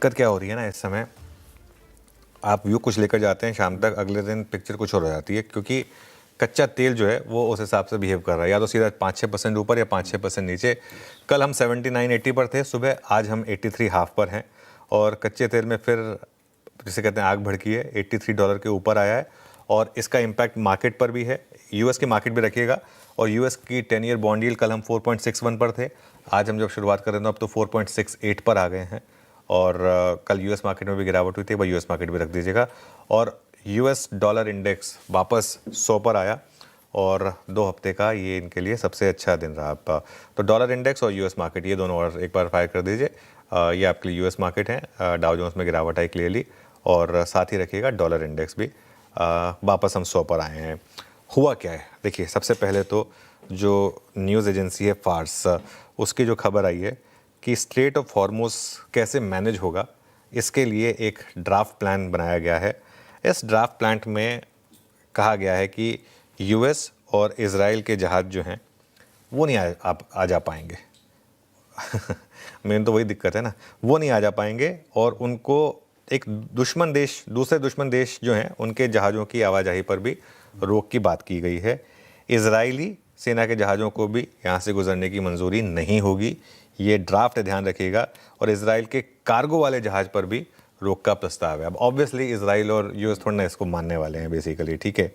दिक्कत क्या हो रही है ना इस समय, आप व्यू कुछ लेकर जाते हैं, शाम तक अगले दिन पिक्चर कुछ और हो जाती है, क्योंकि कच्चा तेल जो है वो उस हिसाब से बिहेव कर रहा है, या तो सीधा 5-6% ऊपर या 5-6% नीचे। कल हम 79-80 पर थे सुबह, आज हम 83.5 पर हैं, और कच्चे तेल में फिर जिसे कहते हैं आग भड़की है, $83 के ऊपर आया है, और इसका इम्पैक्ट मार्केट पर भी है। यूएस की मार्केट भी रखिएगा, और यूएस की 10 ईयर बॉन्ड यील्ड कल हम 4.61 पर थे, आज हम जब शुरुआत कर रहे थे अब तो 4.68 पर आ गए हैं। और कल यूएस मार्केट में भी गिरावट हुई थी, वह यूएस मार्केट भी रख दीजिएगा। और यूएस डॉलर इंडेक्स वापस 100 पर आया, और 2 हफ्ते का ये इनके लिए सबसे अच्छा दिन रहा आपका। तो डॉलर इंडेक्स और यूएस मार्केट ये दोनों और एक बार फायर कर दीजिए। ये आपके लिए यूएस मार्केट है, डाउ जोन्स में गिरावट आई क्लियरली, और साथ ही रखिएगा डॉलर इंडेक्स भी वापस हम 100 पर आए हैं। हुआ क्या है देखिए, सबसे पहले तो जो न्यूज़ एजेंसी है फार्स, उसकी जो खबर आई है कि स्ट्रेट ऑफ हॉर्मुज कैसे मैनेज होगा, इसके लिए एक ड्राफ्ट प्लान बनाया गया है। इस ड्राफ्ट प्लान में कहा गया है कि यूएस और इज़राइल के जहाज़ जो हैं वो नहीं आ जा पाएंगे। मेन तो वही दिक्कत है ना, वो नहीं आ जा पाएंगे, और उनको एक दुश्मन देश, दूसरे दुश्मन देश जो हैं उनके जहाज़ों की आवाजाही पर भी रोक की बात की गई है। इजरायली सेना के जहाज़ों को भी यहाँ से गुजरने की मंजूरी नहीं होगी, ये ड्राफ्ट ध्यान रखिएगा। और इजराइल के कार्गो वाले जहाज़ पर भी रोक का प्रस्ताव है। अब ऑब्वियसली इजराइल और यूएस थोड़ा ना इसको मानने वाले हैं बेसिकली, ठीक है।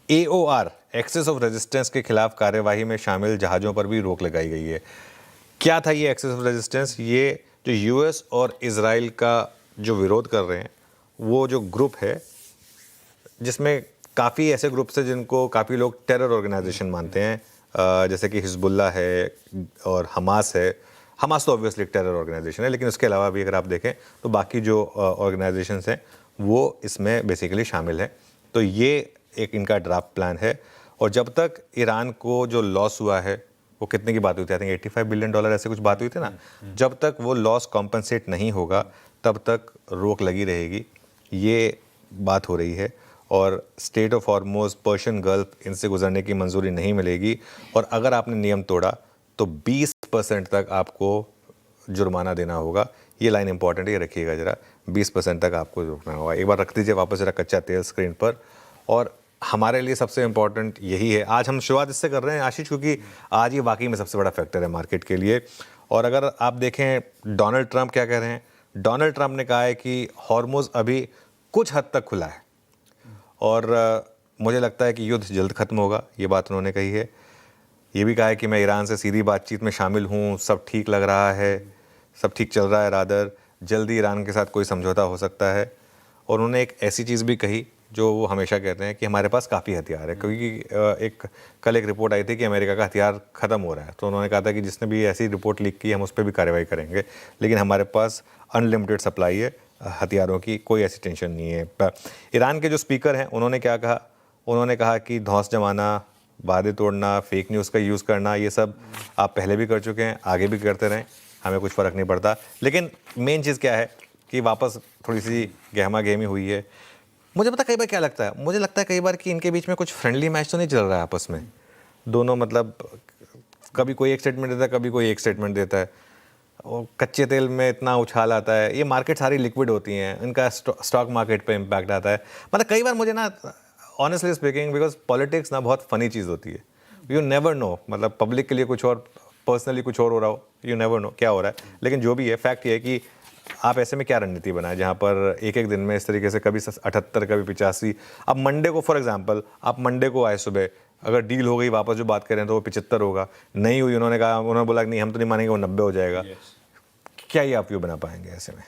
AOR एक्सेस ऑफ रेजिस्टेंस के खिलाफ कार्यवाही में शामिल जहाज़ों पर भी रोक लगाई गई है। क्या था ये एक्सेस ऑफ रेजिस्टेंस? ये जो यूएस और इजराइल का जो विरोध कर रहे हैं, वो जो ग्रुप है जिसमें काफ़ी ऐसे ग्रुप्स हैं जिनको काफ़ी लोग टेरर ऑर्गेनाइजेशन मानते हैं, जैसे कि हिजबुल्ला है और हमास है। हमास तो ऑब्वियसली एक टेरर ऑर्गेनाइजेशन है, लेकिन उसके अलावा भी अगर आप देखें तो बाकी जो ऑर्गेनाइजेशंस हैं वो इसमें बेसिकली शामिल है। तो ये एक इनका ड्राफ्ट प्लान है, और जब तक ईरान को जो लॉस हुआ है, वो कितने की बात हुई थी, आई थिंक $85 बिलियन ऐसे कुछ बात हुई थी ना, जब तक वो लॉस कॉम्पनसेट नहीं होगा तब तक रोक लगी रहेगी, ये बात हो रही है। और state of Hormuz, Persian gulf, इनसे गुजरने की मंजूरी नहीं मिलेगी, और अगर आपने नियम तोड़ा तो 20% तक आपको जुर्माना देना होगा। ये लाइन इंपॉर्टेंट है, ये रखिएगा जरा, 20% तक आपको रुकना होगा। एक बार रख दीजिए वापस जरा कच्चा तेल स्क्रीन पर। और हमारे लिए सबसे इंपॉर्टेंट यही है, आज हम शुरुआत इससे कर रहे हैं आशीष, क्योंकि आज ये वाकई में सबसे बड़ा फैक्टर है मार्केट के लिए। और अगर आप देखें डोनाल्ड ट्रंप क्या कह रहे हैं, डोनाल्ड ट्रंप ने कहा है कि हॉर्मुज अभी कुछ हद तक खुला है, और मुझे लगता है कि युद्ध जल्द ख़त्म होगा, ये बात उन्होंने कही है। ये भी कहा है कि मैं ईरान से सीधी बातचीत में शामिल हूँ, सब ठीक लग रहा है, सब ठीक चल रहा है, रादर जल्दी ईरान के साथ कोई समझौता हो सकता है। और उन्होंने एक ऐसी चीज़ भी कही जो वो हमेशा कहते हैं कि हमारे पास काफ़ी हथियार है, क्योंकि कल एक रिपोर्ट आई थी कि अमेरिका का हथियार ख़त्म हो रहा है, तो उन्होंने कहा था कि जिसने भी ऐसी रिपोर्ट लीक की हम उस पर भी कार्रवाई करेंगे, लेकिन हमारे पास अनलिमिटेड सप्लाई है हथियारों की, कोई ऐसी टेंशन नहीं है। ईरान के जो स्पीकर हैं उन्होंने क्या कहा, उन्होंने कहा कि धौंस जमाना, वादे तोड़ना, फेक न्यूज़ का यूज़ करना, ये सब आप पहले भी कर चुके हैं, आगे भी करते रहें, हमें कुछ फ़र्क नहीं पड़ता। लेकिन मेन चीज़ क्या है कि वापस थोड़ी सी गहमा गहमी हुई है। मुझे पता कई बार क्या लगता है, मुझे लगता है कई बार कि इनके बीच में कुछ फ्रेंडली मैच तो नहीं चल रहा है आपस में, दोनों मतलब कभी कोई एक स्टेटमेंट देता है, कभी कोई एक स्टेटमेंट देता है, और कच्चे तेल में इतना उछाल आता है, ये मार्केट सारी लिक्विड होती हैं, इनका स्टॉक मार्केट पे इम्पैक्ट आता है। मतलब कई बार मुझे ना ऑनेस्टली स्पीकिंग, बिकॉज पॉलिटिक्स ना बहुत फ़नी चीज़ होती है, यू नेवर नो, मतलब पब्लिक के लिए कुछ और, पर्सनली कुछ और हो रहा हो, यू नेवर नो क्या हो रहा है। लेकिन जो भी है, फैक्ट ये है कि आप ऐसे में क्या रणनीति बनाए जहाँ पर एक एक दिन में इस तरीके से कभी 78, कभी 85, अब मंडे को फॉर एग्जांपल, आप मंडे को आए सुबह, अगर डील हो गई वापस जो बात करें तो वो 75 होगा, नहीं हुई, उन्होंने कहा, उन्होंने बोला नहीं हम तो नहीं मानेंगे, वो 90 हो जाएगा। क्या ये आप व्यू बना पाएंगे ऐसे में?